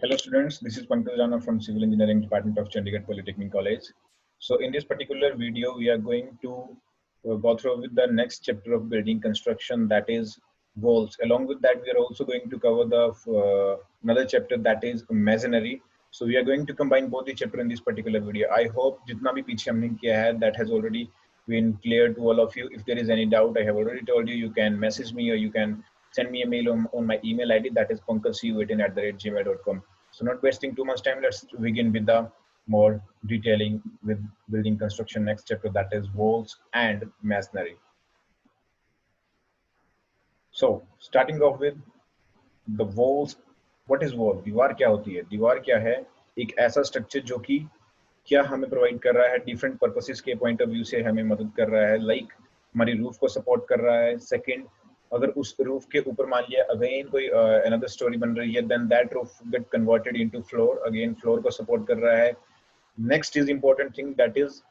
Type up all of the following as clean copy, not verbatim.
Hello students, this is Pankaj Rana from Civil Engineering Department of Chandigarh Polytechnic College. So in this particular video, we are going to go through with the next chapter of building construction, that is walls. Along with that, we are also going to cover the another chapter, that is masonry. So we are going to combine both the chapter in this particular video. I hope jitna bhi piche humne kiya hai, that has already been clear to all of you. If there is any doubt, I have already told you, you can message me or you can send me a mail on my email ID, that is pankajcu18@gmail.com. So not wasting too much time, let's begin with the more detailing with building construction next chapter, that is walls and masonry. So starting off with the walls. What is wall? दीवार क्या होती है? दीवार क्या है? एक ऐसा structure जो कि क्या हमें प्रोवाइड कर रहा है, डिफरेंट पर्पसेस के पॉइंट ऑफ व्यू से हमें मदद कर रहा है, लाइक हमारी रूफ को सपोर्ट कर रहा है। सेकंड, अगर उस रूफ के ऊपर मान लिया अगेन कोई अनदर स्टोरी बन रही है, then that roof get converted into floor, again floor को सपोर्ट कर रहा है। Next is important thing, that is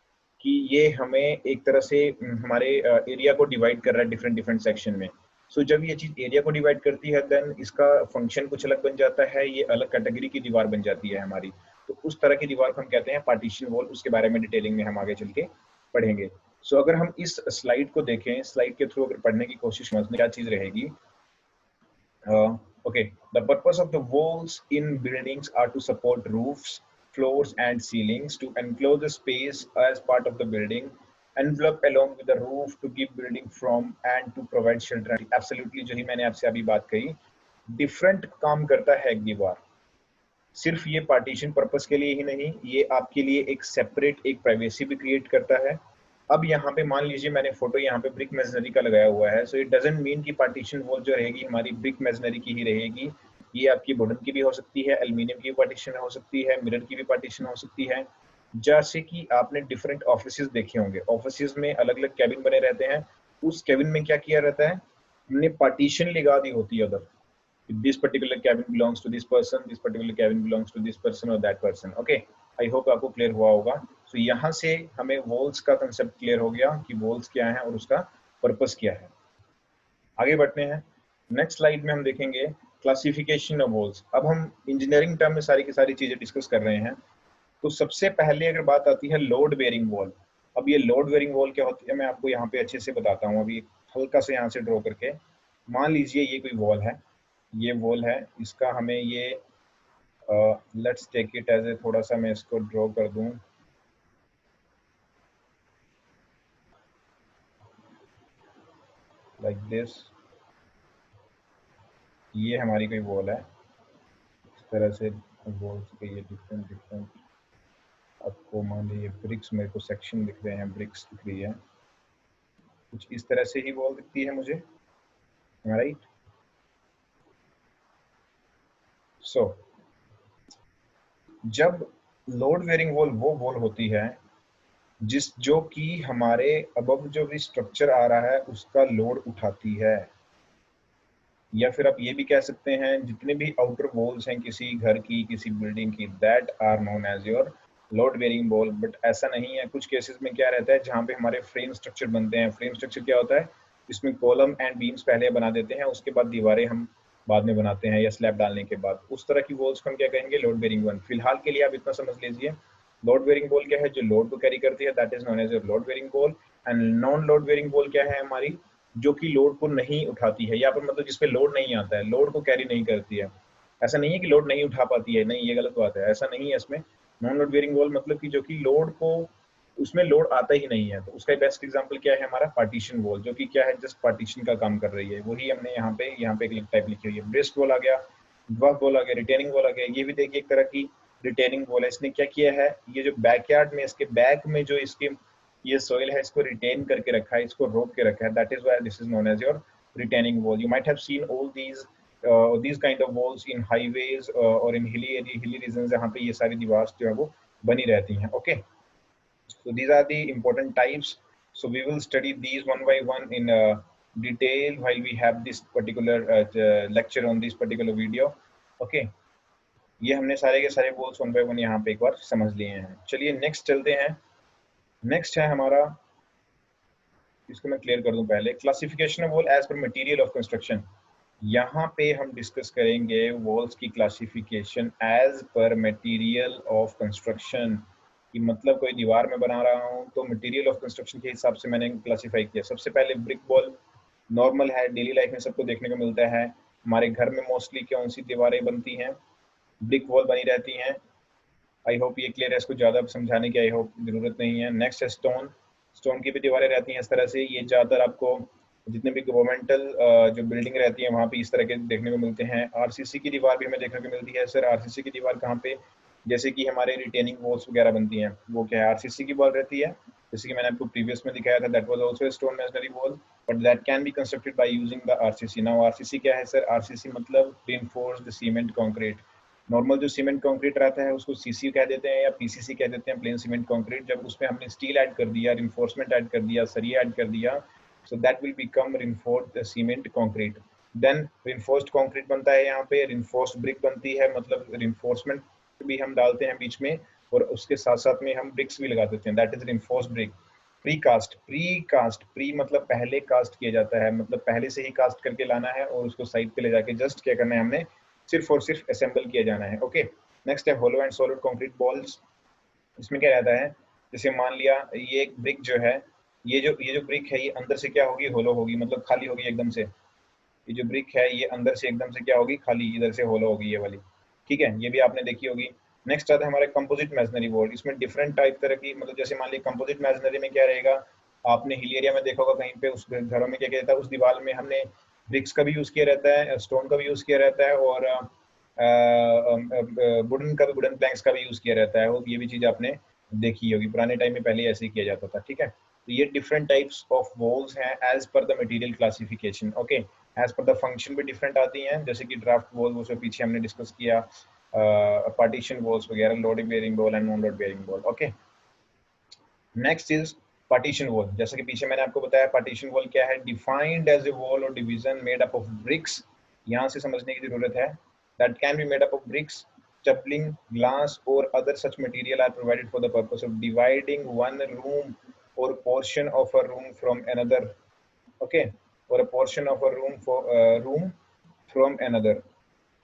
कि ये हमें एक तरह से हमारे एरिया को डिवाइड कर रहा है डिफरेंट डिफरेंट सेक्शन में। सो जब ये चीज एरिया को डिवाइड करती है, देन इसका फंक्शन कुछ अलग बन जाता है, ये अलग कैटेगरी की दीवार बन जाती है हमारी। तो उस तरह की दीवार को हम कहते हैं पार्टीशन वॉल। उसके बारे में डिटेलिंग में हम आगे चल के पढ़ेंगे। सो अगर हम इस स्लाइड को देखें, स्लाइड के थ्रू अगर पढ़ने की कोशिश समझने क्या चीज रहेगी। Okay, the purpose of the walls in buildings are to support roofs, floors and ceilings, to enclose the space as part of the building, envelope along with the roof to keep building from and to provide shelter. Absolutely, जो ही मैंने आपसे अभी बात कही, different काम करता है एक दीवार। सिर्फ ये पार्टीशन पर्पस के लिए ही नहीं, ये आपके लिए एक सेपरेट एक प्राइवेसी भी क्रिएट करता है। अब यहाँ पे मान लीजिए मैंने फोटो यहाँ पे ब्रिक मेसनरी का लगाया हुआ है, सो इट डजंट मीन कि पार्टीशन वॉल जो रहेगी हमारी ब्रिक मेसनरी की ही रहेगी। ये आपकी वुडन की भी हो सकती है, एल्यूमिनियम की पार्टीशन हो सकती है, मिरर की भी पार्टीशन हो सकती है। जैसे कि आपने डिफरेंट ऑफिसेज देखे होंगे, ऑफिसेज में अलग अलग कैबिन बने रहते हैं। उस कैबिन में क्या किया रहता है, हमने पार्टीशन लगा दी होती है उधर, this particular cabin belongs to this person, this particular cabin belongs to this person or that person. Okay, I hope आपको क्लियर हुआ होगा। तो यहाँ से हमें वॉल्स का कंसेप्ट क्लियर हो गया कि वॉल्स क्या है और उसका पर्पस क्या है। आगे बढ़ते हैं, नेक्स्ट स्लाइड में हम देखेंगे क्लासिफिकेशन ऑफ वॉल्स। अब हम इंजीनियरिंग टर्म में सारी की सारी चीजें डिस्कस कर रहे हैं। तो सबसे पहले अगर बात आती है लोड बेयरिंग वॉल। अब ये लोड बेयरिंग वॉल क्या होती है, मैं आपको यहाँ पे अच्छे से बताता हूँ। अभी हल्का से यहाँ से ड्रॉ करके मान लीजिए ये कोई वॉल है, ये वॉल है, इसका हमें ये let's take it as a, थोड़ा सा मैं इसको ड्रॉ कर दूं लाइक दिस। ये हमारी कोई वॉल है, इस तरह से वॉल्स के ये डिफरेंट डिफरेंट आपको मान लीजिए ब्रिक्स, मेरे को सेक्शन दिख रहे हैं, ब्रिक्स दिख रही है, कुछ इस तरह से ही वॉल दिखती है मुझे, राइट। सो जब लोड बेयरिंग वॉल वो वॉल होती है जो कि हमारे अबव जो भी स्ट्रक्चर आ रहा है उसका लोड उठाती है, या फिर आप ये भी कह सकते हैं जितने भी आउटर वॉल्स हैं किसी घर की, किसी बिल्डिंग की, that are known as your load bearing wall. But ऐसा नहीं है, कुछ केसेस में क्या रहता है जहाँ पे हमारे फ्रेम स्ट्रक्चर बनते हैं। फ्रेम स्ट्रक्चर क्या होता है, इसमें कॉलम एंड बीम्स पहले बना देते हैं, उसके बाद दीवारें हम बाद में बनाते हैं या स्लैब डालने के बाद। उस तरह की वॉल्स को हम क्या कहेंगे, लोड बेयरिंग वॉल। फिलहाल के लिए आप इतना समझ लीजिए, लोड बेयरिंग वॉल क्या है, जो लोड को कैरी करती है, that is known as your load bearing wall. And non load bearing wall क्या है हमारी, जो कि लोड को नहीं उठाती है, या पर मतलब जिसपे लोड नहीं आता है, लोड को कैरी नहीं करती है। ऐसा नहीं है कि लोड नहीं उठा पाती है, नहीं, ये गलत बात है, ऐसा नहीं है। इसमें नॉन लोड बेयरिंग वॉल मतलब कि जो कि लोड को, उसमें लोड आता ही नहीं है। तो उसका बेस्ट एग्जांपल क्या है, हमारा पार्टीशन वॉल, जो कि क्या है, जस्ट पार्टीशन का काम कर रही है। वही हमने यहाँ पे एक टाइप लिखी हुई है, ब्रेस्ट वॉल आ गया, ड्वार्फ वॉल आ गया, रिटेनिंग वॉल आ गया। ये भी देखिए एक तरह की रिटेनिंग वॉल है। इसने क्या किया है, ये जो बैकयार्ड में इसके बैक में जो इसके ये सोइल है, इसको रिटेन करके रखा है, इसको रोक के रखा है। That is why this is known as your retaining wall. You might have seen all these kind of walls in highways और in hilly regions, जहाँ पे ये सारी दीवार जो है वो बनी रहती हैं। Okay, so these are the important types. So we will study these one by one in detail while we have this particular lecture on this particular video. Okay, ये हमने सारे के सारे walls one by one यहाँ पे एक बार समझ लिए हैं। चलिए नेक्स्ट चलते हैं। नेक्स्ट है हमारा, इसको मैं क्लियर कर दूं पहले, classification of wall as per material of construction. यहाँ पे हम डिस्कस करेंगे वॉल्स की classification as per material of construction, कि मतलब कोई दीवार में बना रहा हूँ तो मटेरियल ऑफ कंस्ट्रक्शन के हिसाब से मैंने क्लासिफाई किया। सबसे पहले ब्रिक वॉल नॉर्मल है, डेली लाइफ में सबको देखने को मिलता है। हमारे घर में मोस्टली कौन सी दीवारें बनती हैं? ब्रिक वॉल बनी रहती हैं। आई होप ये क्लियर है, इसको ज़्यादा समझाने की आई होप ज़रूरत नहीं है। नेक्स्ट है स्टोन। स्टोन की भी दीवारें रहती हैं इस तरह से। ये ज़्यादातर आपको जितने भी गवर्नमेंटल जो बिल्डिंग रहती है वहाँ पे इस तरह के देखने को मिलते हैं। आरसीसी की दीवार भी हमें देखने को मिलती है। सर आरसीसी की दीवार कहाँ पे? जैसे कि हमारे रिटेनिंग वॉल्स वगैरह बनती हैं, वो क्या है? आरसीसी की वॉल रहती है। जैसे कि मैंने आपको प्रीवियस में दिखाया था, that was also stone masonry wall, but that can be constructed by using the RCC. Now RCC क्या है सर? आरसीसी मतलब रिइंफोर्स्ड सीमेंट कंक्रीट। नॉर्मल जो सीमेंट कंक्रीट रहता है उसको सीसी कह देते हैं या पीसीसी कह देते हैं, प्लेन सीमेंट कंक्रीट। जब उसमें हमने स्टील ऐड कर दिया, रिइंफोर्समेंट ऐड कर दिया, सरिया ऐड कर दिया, so that will become reinforced cement concrete. then reinforced concrete बनता है, यहाँ पे reinforced brick बनती है, मतलब reinforcement भी हम डालते हैं बीच में और उसके साथ साथ में हम bricks भी लगा देते हैं, that is reinforced brick. Pre मतलब पहले कास्ट किया जाता है, मतलब पहले से ही कास्ट करके लाना है और उसको साइड पे ले जाके जस्ट क्या करना है हमने, सिर्फ और सिर्फ असेंबल किया जाना है। ओके, नेक्स्ट है होलो एंड सॉलिड कंक्रीट बॉल्स। इसमें क्या रहता है, जैसे मान लिया ये एक ब्रिक जो है, ये जो ब्रिक है ये अंदर से क्या होगी? होलो होगी, मतलब खाली होगी एकदम से। ये जो ब्रिक है ये अंदर से एकदम से क्या होगी? खाली, इधर से होलो होगी ये वाली। ठीक है, ये भी आपने देखी होगी। नेक्स्ट आता है हमारे कंपोजिट मैसनरी वॉल। इसमें डिफरेंट टाइप तरह की, मतलब जैसे मान लीजिए कंपोजिट मैसनरी में क्या रहेगा, आपने हिल एरिया में देखा होगा कहीं पे, उस घरों में क्या क्या रहता है, उस दीवार में हमने ब्रिक्स का भी यूज किया रहता है, स्टोन का भी यूज किया रहता है और वुडन का भी, वुडन प्लैंक्स का भी यूज किया रहता है। वो ये भी चीज आपने देखी होगी, पुराने टाइम में पहले ऐसे ही किया जाता था। ठीक है, तो ये डिफरेंट टाइप्स ऑफ वॉल्स हैं as per the material classification. Okay, as per the function भी डिफरेंट आती हैं, जैसे कि ड्राफ्ट वॉल, वो जो पीछे हमने डिस्कस किया, पार्टीशन वॉल्स वगैरह, load bearing wall and non load bearing wall. Okay, next is partition wall. जैसे कि पीछे मैंने आपको बताया, पार्टीशन वॉल क्या है? डिफाइंड एज ए वॉल और division made up of BRICS. यहाँ से समझने की जरूरत है, that can be made up of BRICS, stapling, glass or other such material are provided for the purpose of dividing one room or portion of a room from another. Okay, or a portion of a room from another.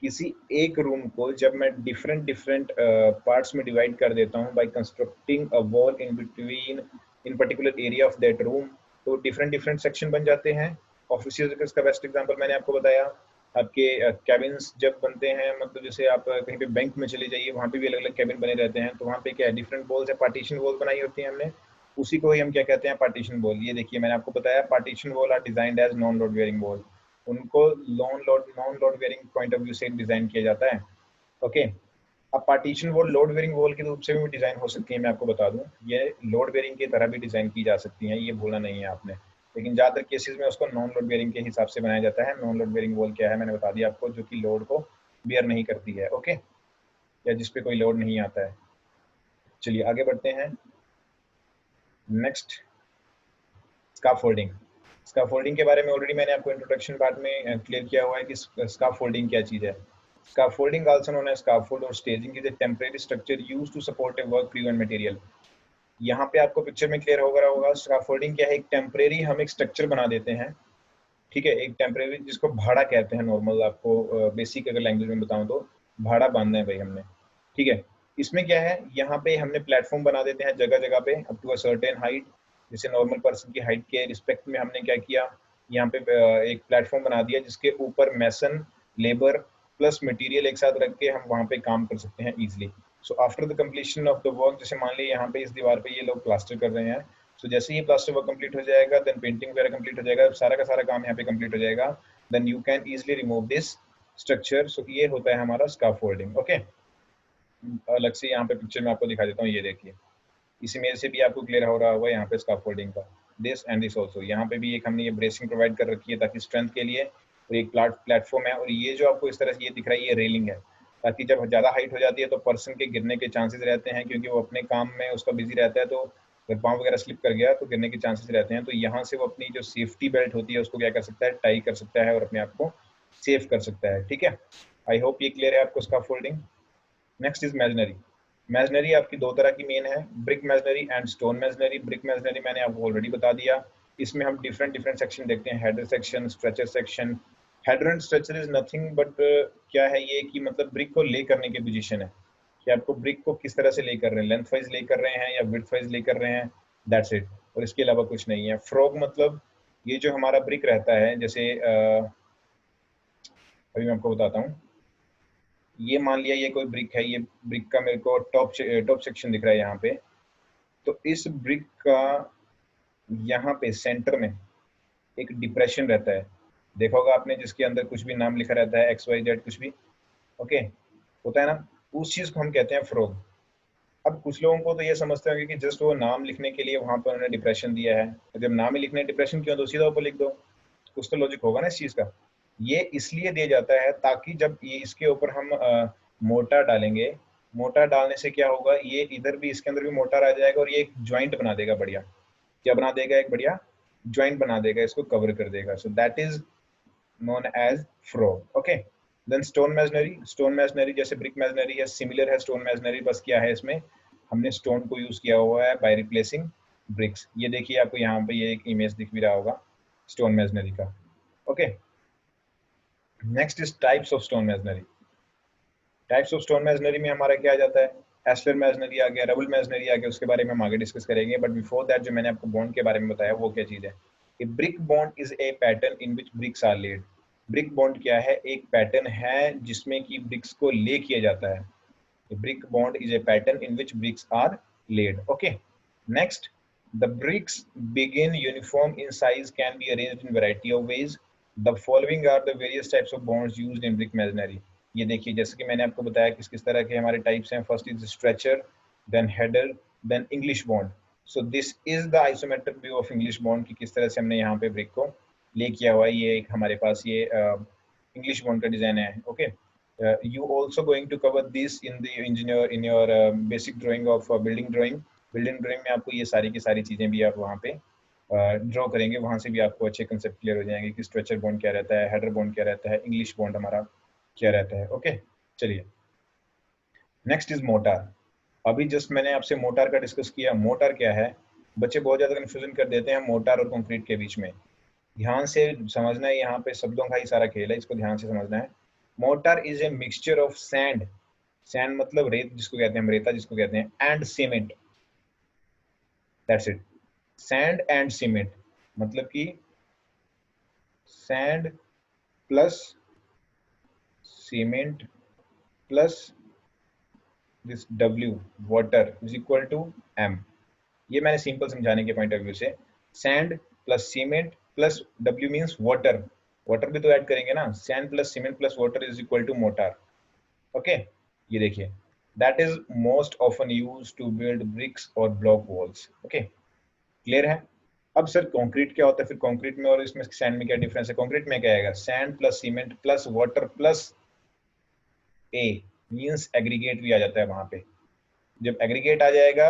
किसी एक room को जब मैं different different parts में divide कर देता हूँ by constructing a wall in between in particular area of that room, तो डिफरेंट डिफरेंट सेक्शन बन जाते हैं। ऑफिस का बेस्ट एग्जांपल मैंने आपको बताया। आपके कैबिन्स जब बनते हैं, मतलब जैसे आप कहीं पे बैंक में चले जाइए, वहाँ पे भी अलग अलग कैबिन बने रहते हैं, तो वहाँ पे क्या है, डिफरेंट वॉल्स है, पार्टीशन वॉल बनाई होती है हमने, उसी को ही हम क्या कहते हैं? Partition wall. ये देखिए मैंने आपको बताया, partition wall are designed as non load bearing wall. उनको non load bearing point of view से डिजाइन किया जाता है। ओके, अब partition wall load bearing wall के रूप से भी डिजाइन हो सकती है। मैं आपको बता दूं, ये लोड बेयरिंग की तरह भी डिजाइन की जा सकती हैं, ये भूलना नहीं है आपने, लेकिन ज्यादातर केसेस में उसको नॉन लोड बेयरिंग के हिसाब से बनाया जाता है। नॉन लोड बेयरिंग वॉल क्या है मैंने बता दिया आपको, जो कि लोड को बेयर नहीं करती है। ओके, या जिसपे कोई लोड नहीं आता है। चलिए आगे बढ़ते हैं। Next, scaffolding. स्काफोल्डिंग के बारे में ऑलरेडी मैंने आपको इंट्रोडक्शन पार्ट में क्लियर किया हुआ है कि स्काफोल्डिंग क्या चीज है। Scaffolding also known as scaffold और staging is a temporary structure used to support a work free and material. यहाँ पे आपको पिक्चर में क्लियर होगा स्काफोल्डिंग क्या है? एक टेम्परेरी हम एक स्ट्रक्चर बना देते हैं। ठीक है, एक टेम्परेरी, जिसको भाड़ा कहते हैं, नॉर्मल आपको बेसिक अगर लैंग्वेज में बताऊं तो भाड़ा बांधना है भाई हमने। ठीक है, इसमें क्या है, यहाँ पे हमने प्लेटफॉर्म बना देते हैं जगह जगह पे up to a certain height. जैसे नॉर्मल पर्सन की हाइट के रिस्पेक्ट में हमने क्या किया, यहाँ पे एक प्लेटफॉर्म बना दिया जिसके ऊपर मैसन, लेबर प्लस मटेरियल एक साथ रख के हम वहाँ पे काम कर सकते हैं easily. So after the completion of the work, जैसे मान लीजिए यहाँ पे इस दीवार पे ये लोग प्लास्टर कर रहे हैं, सो जैसे ही प्लास्टर वर्क कंप्लीट हो जाएगा, देन पेंटिंग वगैरह कंप्लीट हो जाएगा, सारा का सारा काम यहाँ पे कंप्लीट हो जाएगा, then you can easily remove this structure. So ये होता है हमारा स्काफोल्डिंग। ओके, अलग से यहाँ पे पिक्चर में आपको दिखा देता हूँ, ये देखिए, इस इमेज से भी आपको क्लियर हो रहा होगा यहाँ पे स्काफोल्डिंग का। दिस एंड दिस ऑल्सो, यहाँ पे भी एक हमने ये ब्रेसिंग प्रोवाइड कर रखी है ताकि स्ट्रेंथ के लिए, और एक प्लेटफॉर्म है, और ये जो आपको इस तरह से ये दिख रहा है ये रेलिंग है, ताकि जब ज़्यादा हाइट हो जाती है तो पर्सन के गिरने के चांसेस रहते हैं, क्योंकि वो अपने काम में उसका बिजी रहता है, तो अगर पाँव वगैरह स्लिप कर गया तो गिरने के चांसेस रहते हैं। तो यहाँ से वो अपनी जो सेफ्टी बेल्ट होती है उसको क्या कर सकता है, टाई कर सकता है और अपने आप को सेफ कर सकता है। ठीक है, आई होप ये क्लियर है आपको scaffolding. Next is masonry. Masonry आपकी दो तरह की मेन है, brick masonry and stone masonry. Brick masonry मैंने आपको ऑलरेडी बता दिया, इसमें हम डिफरेंट डिफरेंट सेक्शन देखते हैं, header section, stretcher section, header and structure is nothing but क्या है ये कि मतलब ब्रिक को ले करने की पोजीशन है कि आपको ब्रिक को किस तरह से ले कर रहे हैं, लेंथ वाइज ले कर रहे हैं या विड्थ वाइज ले कर रहे हैं, दैट्स इट। और इसके अलावा कुछ नहीं है। फ्रॉग मतलब ये जो हमारा ब्रिक रहता है, जैसे अभी मैं आपको बताता हूँ। ये मान लिया ये कोई ब्रिक है, ये ब्रिक का मेरे को टॉप सेक्शन दिख रहा है यहाँ पे। तो इस ब्रिक का यहाँ पे सेंटर में एक डिप्रेशन रहता है, देखा होगा आपने, जिसके अंदर कुछ भी नाम लिखा रहता है, एक्स वाई जेड कुछ भी, ओके, होता है ना, उस चीज को हम कहते हैं फ्रॉग। अब कुछ लोगों को तो ये समझते होंगे कि जस्ट वो नाम लिखने के लिए वहां पर उन्होंने डिप्रेशन दिया है, तो जब नाम ही लिखने डिप्रेशन क्यों, तो सीधा ऊपर लिख दो। कुछ तो लॉजिक होगा ना इस चीज का। ये इसलिए दिया जाता है ताकि जब ये इसके ऊपर हम मोटा डालेंगे, मोटा डालने से क्या होगा, ये इधर भी इसके अंदर भी मोटा आ जाएगा और ये एक ज्वाइंट बना देगा बढ़िया। क्या बना देगा, एक बढ़िया ज्वाइंट बना देगा, इसको कवर कर देगा। So that is known as frog. Okay. Then stone masonry. Stone masonry जैसे brick masonry है, similar है stone masonry, बस क्या है इसमें हमने stone को यूज किया हुआ है by replacing bricks। ये देखिए आपको यहाँ पे ये एक इमेज दिख भी रहा होगा stone masonry का। Okay. Next is types of stone masonry. Types of stone masonry में हमारा क्या आ जाता है, एस्लर मैसनरी आ गया, रबल मैसनरी आ गया, उसके बारे में हम आगे डिस्कस करेंगे। बट बिफोर दैट जो मैंने आपको बॉन्ड के बारे में बताया वो क्या चीज है, कि brick bond is a pattern in which bricks are laid. Brick bond क्या है, एक पैटर्न है जिसमें कि ब्रिक्स को ले किया जाता है। Brick bond is a pattern in which bricks are laid. Okay, next, the bricks begin uniform in size, can be arranged in variety of ways. The following are the various types of bonds used in brick masonry. ये देखिए जैसे कि मैंने आपको बताया किस किस तरह के हमारे टाइप्स हैं। First is stretcher, then header, then English bond. So this is the isometric view of English bond की किस तरह से हमने यहाँ पे ब्रिक को ले किया हुआ है। ये एक हमारे पास ये इंग्लिश बॉन्ड का डिजाइन है। Okay, you also going to cover this in the engineer in your basic drawing of building drawing. Building drawing में आपको ये सारी की सारी चीजें भी आप वहाँ पे ड्रॉ करेंगे, वहां से भी आपको अच्छे कंसेप्ट क्लियर हो जाएंगे कि स्ट्रेचर बॉन्ड क्या रहता है, हेडर बॉन्ड क्या रहता है, इंग्लिश बॉन्ड हमारा क्या रहता है। ओके, चलिए नेक्स्ट इज मोटार। अभी जस्ट मैंने आपसे मोटार का डिस्कस किया। मोटार क्या है, बच्चे बहुत ज्यादा कंफ्यूजन कर देते हैं मोटार और कंक्रीट के बीच में। ध्यान से समझना है, यहाँ पे शब्दों का ही सारा खेल है, इसको ध्यान से समझना है। Motor is a mixture of sand, sand मतलब रेत जिसको कहते हैं, हम रेता जिसको कहते हैं, and cement, that's it. Sand and cement मतलब कि sand plus cement plus this W water is equal to M। ये मैंने सिंपल समझाने के पॉइंट ऑफ व्यू से, sand plus cement plus W means water, water भी तो ऐड करेंगे ना, sand plus cement plus water is equal to mortar. Okay, ये देखिए that is most often used to build bricks और ब्लॉक वॉल्स। ओके, क्लियर है। अब sir concrete क्या होता है, फिर कंक्रीट में और इसमें सैंड में क्या डिफरेंस है। कंक्रीट में क्या आएगा, sand plus cement plus water plus A means aggregate भी आ जाता है वहां पे। जब एग्रीगेट आ जाएगा,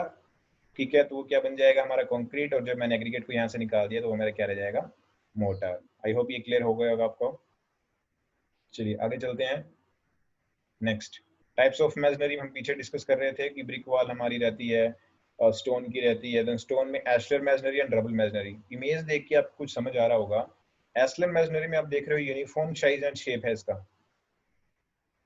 ठीक है, तो वो क्या बन जाएगा हमारा कंक्रीट, और जब मैंने एग्रीगेट को यहाँ से निकाल दिया तो वो मेरा क्या रह जाएगा, मोटर। आई होप ये क्लियर हो गया होगा आपको। चलिए आगे चलते हैं। नेक्स्ट, टाइप्स ऑफ मैसनरी हम पीछे डिस्कस कर रहे थे कि ब्रिक वॉल हमारी रहती है और स्टोन की रहती है। देन स्टोन में ashlar masonry and rubble masonry. Image देख के आपको कुछ समझ आ रहा होगा। एस्लर मैसनरी में आप देख रहे हो यूनिफॉर्म साइज एंड शेप है इसका,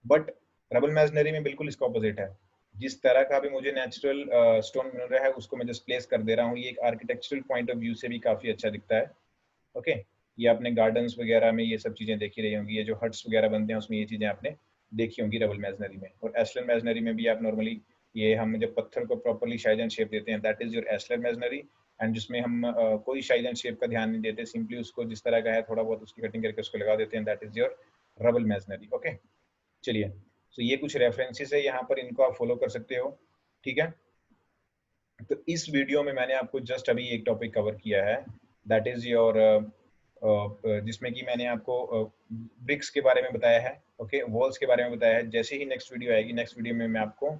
बट रबल मैसनरी में बिल्कुल इसका ऑपोजिट है। जिस तरह का भी मुझे नेचुरल स्टोन मिल रहा है उसको मैं जस्ट प्लेस कर दे रहा हूँ। ये एक आर्किटेक्चरल पॉइंट ऑफ व्यू से भी काफी अच्छा दिखता है। ओके, ये आपने गार्डन्स वगैरह में ये सब चीजें देखी रही होंगी, ये जो हट्स वगैरह बनते हैं उसमें ये चीजें आपने देखी होंगी रबल मैसनरी में। और एस्लर मैसनरी में भी आप नॉर्मली ये हम जब पत्थर को प्रॉपरली साइज एंड शेप देते हैं, that is your ashlar masonry. And जिसमें हम कोई साइज एंड शेप का ध्यान नहीं देते, सिंपली उसको जिस तरह का है थोड़ा बहुत उसकी कटिंग करके उसको लगा देते हैं, that is your rubble masonry. Okay, चलिए, तो ये कुछ रेफरेंसेस है यहाँ पर, इनको आप फॉलो कर सकते हो। ठीक है, तो इस वीडियो में मैंने आपको जस्ट अभी एक टॉपिक कवर किया है, दैट इज योर जिसमें कि मैंने आपको ब्रिक्स के बारे में बताया है, ओके, वॉल्स के बारे में बताया है। जैसे ही नेक्स्ट वीडियो आएगी, नेक्स्ट वीडियो में मैं आपको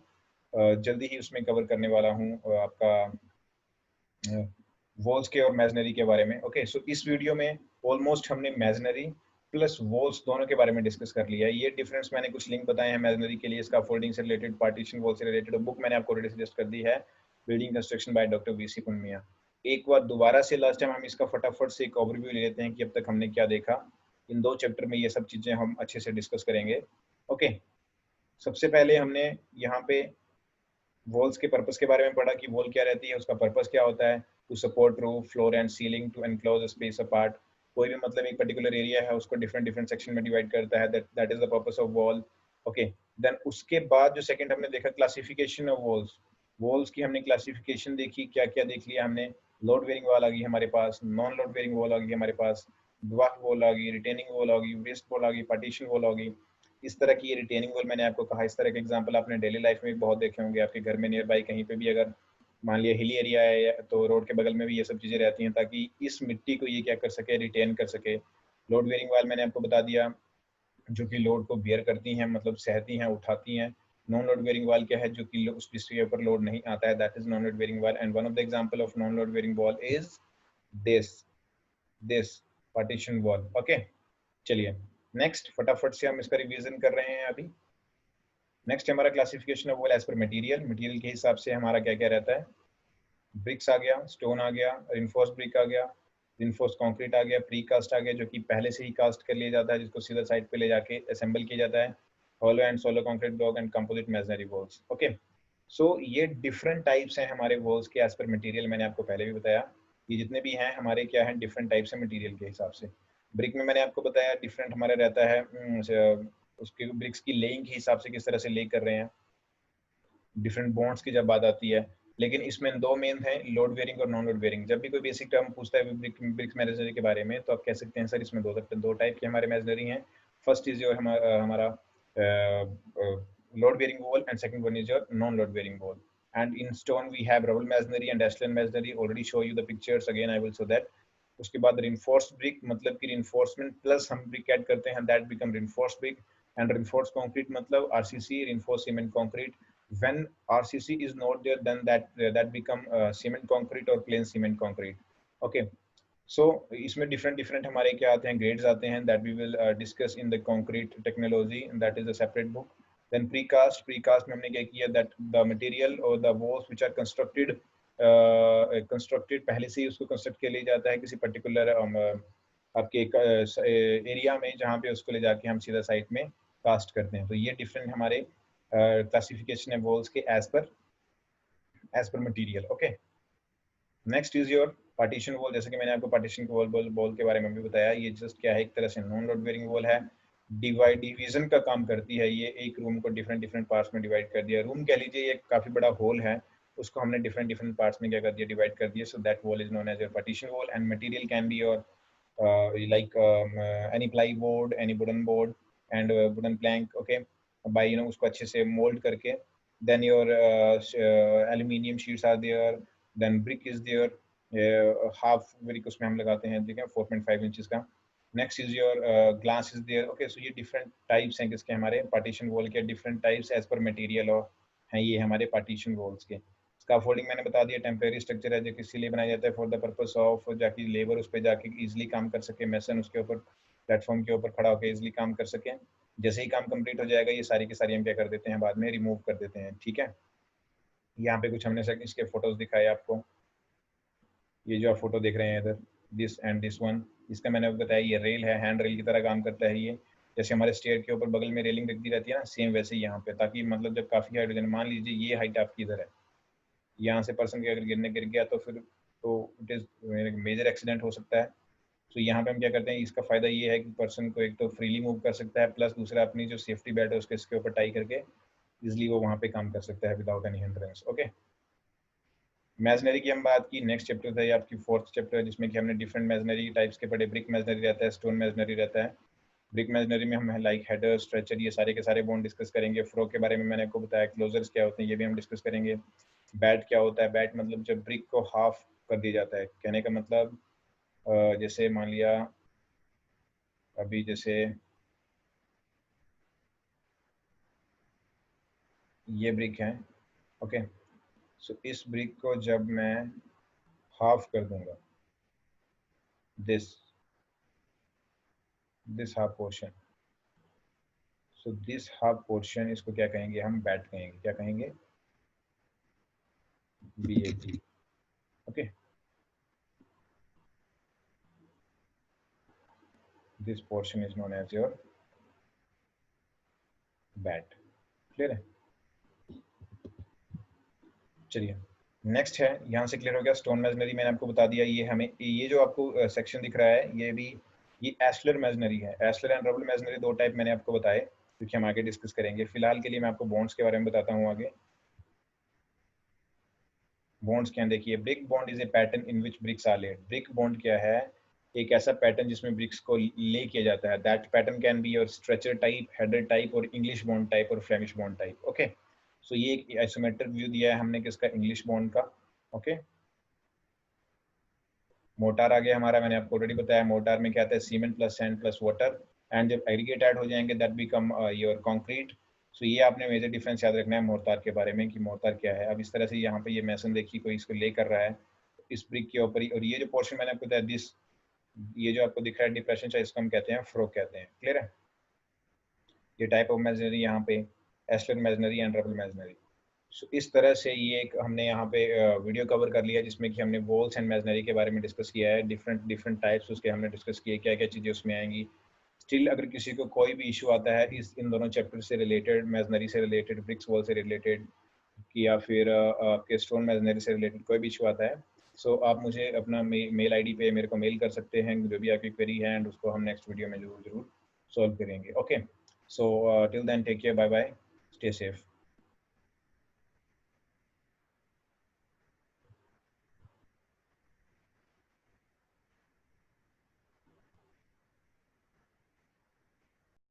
जल्दी ही उसमें कवर करने वाला हूँ आपका वॉल्स के और मैसनरी के बारे में। ओके, सो इस वीडियो में ऑलमोस्ट हमने मैसनरी प्लस वॉल्स दोनों के बारे में डिस्कस कर लिया है। ये डिफरेंस मैंने कुछ लिंक बताए हैं मैसनरी के लिए, इसका फोल्डिंग से रिलेटेड, पार्टीशन वॉल से रिलेटेड बुक मैंने आपको ऑलरेडी सजेस्ट कर दी है, building construction by doctor VC Punia. एक बार दोबारा से लास्ट टाइम हम इसका फटाफट से एक ओवरव्यू ले लेते हैं कि अब तक हमने क्या देखा। इन 2 चैप्टर में ये सब चीज़ें हम अच्छे से डिस्कस करेंगे। ओके, सबसे पहले हमने यहाँ पे वॉल्स के पर्पस के बारे में पढ़ा कि वॉल क्या रहती है, उसका पर्पस क्या होता है। To support roof, floor and ceiling, to enclose space apart. कोई भी मतलब एक पर्टिकुलर एरिया है उसको डिफरेंट डिफरेंट सेक्शन में डिवाइड करता है, that is the purpose of wall. Okay, then उसके बाद जो सेकंड हमने देखा क्लासिफिकेशन ऑफ वॉल्स। वॉल्स की हमने क्लासिफिकेशन देखी, क्या क्या देख लिया हमने। लोड बेरिंग वॉल आ गई हमारे पास, नॉन लोड बेरिंग वॉल आ गई हमारे पास, ड्वार्फ वॉल आ गई, रिटेनिंग वॉल आ गई, वेस्ट वॉल आ गई, पार्टीशन वॉल आ गई। इस तरह की ये रिटेनिंग वॉल मैंने आपको कहा, इस तरह के एग्जांपल आपने डेली लाइफ में भी बहुत देखे होंगे। आपके घर में नियर बाई कहीं पे भी अगर मान लिया हिली एरिया है तो रोड के बगल में भी ये सब चीज़ें रहती हैं, ताकि इस मिट्टी को ये क्या कर सके, रिटेन कर सके। लोड बेरिंग वॉल मैंने आपको बता दिया, जो कि लोड को बियर करती हैं, मतलब सहती हैं, उठाती हैं। नॉन लोड बेरिंग वॉल क्या है, जो कि उसके ऊपर लोड नहीं आता है, that is non load bearing wall. And one of the example of non load bearing wall is this this partition wall. Okay, चलिए नेक्स्ट फटाफट से हम इसका रिवीजन कर रहे हैं अभी। नेक्स्ट हमारा classification of wall as per material. Material के हिसाब से हमारा क्या क्या रहता है। ब्रिक्स आ गया, स्टोन आ गया, रिनफोर्स ब्रिक आ गया, रिनफोर्स कंक्रीट आ गया, प्री कास्ट आ गया जो कि पहले से ही कास्ट कर लिया जाता है, जिसको सीधा साइड पे ले जाके असेंबल किया जाता है, hollow and solid concrete block and composite masonry walls. Okay, so ये डिफरेंट टाइप्स हैं हमारे वॉल्स के एज पर मटेरियल। मैंने आपको पहले भी बताया ये जितने भी हैं हमारे क्या हैं, डिफरेंट टाइप्स हैं मटेरियल के हिसाब से। ब्रिक में मैंने आपको बताया डिफरेंट हमारा रहता है, उसके ब्रिक्स की लेइंग के हिसाब से किस तरह से ले कर रहे हैं, डिफरेंट बॉन्ड्स की जब बात आती है। लेकिन इसमें दो मेन है, लोड बेरिंग और नॉन लोड बेरिंग। जब भी कोई बेसिक टर्म पूछता है ब्रिक्स मैनेजरी के बारे में, तो आप कह सकते हैं सर इसमें दो टाइप के हमारे मैनेजरी हैं। फर्स्ट इज योर हमारा load bearing wall and second one is your non load bearing wall. And in stone we have rubble masonry and एस्टन masonry, already show you the pictures, again I will show that. उसके बाद reinforced brick, मतलब कि reinforcement plus हम brick add करते हैं, that become reinforced brick. And reinforced concrete मतलब RCC, reinforced cement concrete. When RCC is not there, then that become cement concrete or plain cement concrete. Okay, so इसमें different different हमारे क्या आते हैं, grades आते हैं, that we will discuss in the concrete technology, and that is a separate book. Then precast में हमने क्या किया, that the material or the walls which are constructed पहले से ही उसको कंस्ट्रक्ट कर लिया जाता है किसी पर्टिकुलर आपके एरिया में, जहाँ पे उसको ले जाके हम सीधा साइड में कास्ट करते हैं। तो ये डिफरेंट हमारे क्लासिफिकेशन है वॉल्स के as per material. Okay, next is your partition wall. जैसे कि मैंने आपको पार्टीशन वॉल के बारे में भी बताया, ये जस्ट क्या है, एक तरह से नॉन लोड बेरिंग वॉल है। डिवीजन का काम करती है ये, एक रूम को डिफरेंट डिफरेंट पार्ट्स में डिवाइड कर दिया। रूम कह लीजिए, ये काफी बड़ा होल है, उसको हमने डिफरेंट डिफरेंट पार्ट्स में क्या कर दिया, डिवाइड कर दिया। So that wall is known as your partition wall. And material can be your like any plywood, any wooden board and wooden plank, okay, by उसको अच्छे से mold करके, then your aluminium sheets are there, then brick is there, half brick उसमें हम लगाते हैं, ठीक है, 4.5 inches का। next is your glass is there, okay। so ये different types हैं किसके, हमारे partition wall के different types as per material और हैं ये हमारे partition walls के। स्काफोल्डिंग मैंने बता दिया, टेम्परेरी स्ट्रक्चर है जो किसी लिए बनाया जाता है, फॉर द पर्पस ऑफ जाके लेबर उस पर जाके इजीली काम कर सके, मैसन उसके ऊपर प्लेटफॉर्म के ऊपर खड़ा होकर इजीली काम कर सके। जैसे ही काम कंप्लीट हो जाएगा, ये सारी की सारी हम क्या कर देते हैं, बाद में रिमूव कर देते हैं, ठीक है। यहाँ पे कुछ हमने इसके फोटोज दिखाए आपको, ये जो आप फोटो देख रहे हैं इधर, दिस एंड दिस वन, इसका मैंने बताया ये रेल है, हैंड रेल की तरह काम करता है ये। जैसे हमारे स्टेयर के ऊपर बगल में रेलिंग रख दी रहती है ना, सेम वैसे ही यहाँ पे, ताकि मतलब जब काफी हाइट हो जाए, मान लीजिए ये हाइट आपकी इधर है, यहाँ से पर्सन के अगर गिर गया तो फिर तो इट इज़ मेजर एक्सीडेंट हो सकता है। तो यहाँ पे हम क्या करते हैं, इसका फ़ायदा ये है कि पर्सन को एक तो फ्रीली मूव कर सकता है, प्लस दूसरा अपनी जो सेफ्टी बेल्ट है उसके इसके ऊपर टाई करके इजिली वो वहाँ पे काम कर सकता है without any hindrance. Okay, masonry की हम बात की, नेक्स्ट चैप्टर था ये आपकी फोर्थ चैप्टर है, जिसमें कि हमने डिफरेंट मैसनरी टाइप्स के पढ़े। ब्रिक मैसनरी रहता है, स्टोन मैसनरी रहता है। ब्रिक मैसनरी में हम लाइक हेडर, स्ट्रेचर, ये सारे के सारे बॉन्ड डिस्कस करेंगे। फ्रो के बारे में मैंने आपको बताया, क्लोजर्स क्या होते हैं ये भी हम डिस्कस करेंगे। बैट क्या होता है, बैट मतलब जब ब्रिक को हाफ कर दिया जाता है, कहने का मतलब जैसे मान लिया अभी जैसे ये ब्रिक है, ओके। सो इस ब्रिक को जब मैं हाफ कर दूंगा, this this half portion, so this half portion, इसको क्या कहेंगे हम, बैट कहेंगे। क्या कहेंगे, BAT, okay. This portion is known as your bat. Clear है? चलिए नेक्स्ट है, यहाँ से क्लियर हो गया। स्टोन मेजनरी मैंने आपको बता दिया। ये हमें ये जो आपको सेक्शन दिख रहा है ये भी ये एस्लर मेजनरी है। एस्लर एंड रबल मेजनरी दो टाइप मैंने आपको बताए, क्योंकि हम आगे डिस्कस करेंगे। फिलहाल के लिए मैं आपको बॉन्ड्स के बारे में बताता हूँ आगे। बॉन्ड्स क्या देखिए, brick bond is a pattern in which bricks are laid. Brick bond क्या है? एक ऐसा पैटर्न जिसमें ब्रिक्स को ले किया जाता है। That pattern can be your stretcher type, header type और इंग्लिश बॉन्ड टाइप और Flemish bond type. Okay, so ये एक आइसोमेट्रिक व्यू दिया है हमने किसका, इंग्लिश बॉन्ड का। ओके, मोटार आ गया हमारा, मैंने आपको ऑलरेडी बताया मोटार में क्या आता है, cement plus sand plus water, and जब एग्रीगेट ऐड हो जाएंगे दैट बिकम योर कंक्रीट। सो ये आपने मेजर डिफरेंस याद रखना है मोर्टार के बारे में कि मोर्टार क्या है। अब इस तरह से यहाँ पे ये मैसन देखिए कोई इसको ले कर रहा है इस ब्रिक के ऊपर ही, और ये जो पोर्शन मैंने आपको बताया दिस, ये जो आपको दिख रहा है डिप्रेशन चाहिए, इसको हम कहते हैं फ्रो कहते हैं। क्लियर है? ये टाइप ऑफ मैजनरी यहाँ पे एस्लर मैजनरी एंड रबल मैजनरी। सो इस तरह से ये एक हमने यहाँ पे वीडियो कवर कर लिया जिसमें कि हमने वॉल्स एंड मैजनरी के बारे में डिस्कस किया है। डिफरेंट डिफरेंट टाइप्स उसके हमने डिस्कस किए, क्या क्या चीज़ें उसमें आएंगी। स्टिल अगर किसी को कोई भी इशू आता है इस इन दोनों चैप्टर से रिलेटेड, मैजनरी से रिलेटेड, ब्रिक्स वॉल से रिलेटेड, या फिर आपके स्टोन मैजनरी से रिलेटेड कोई भी इशू आता है, सो आप मुझे अपना मेल आईडी पे मेरे को मेल कर सकते हैं जो भी आपकी क्वेरी है, एंड उसको हम नेक्स्ट वीडियो में जरूर जरूर सॉल्व करेंगे। Okay, so till then take care, bye bye, stay safe.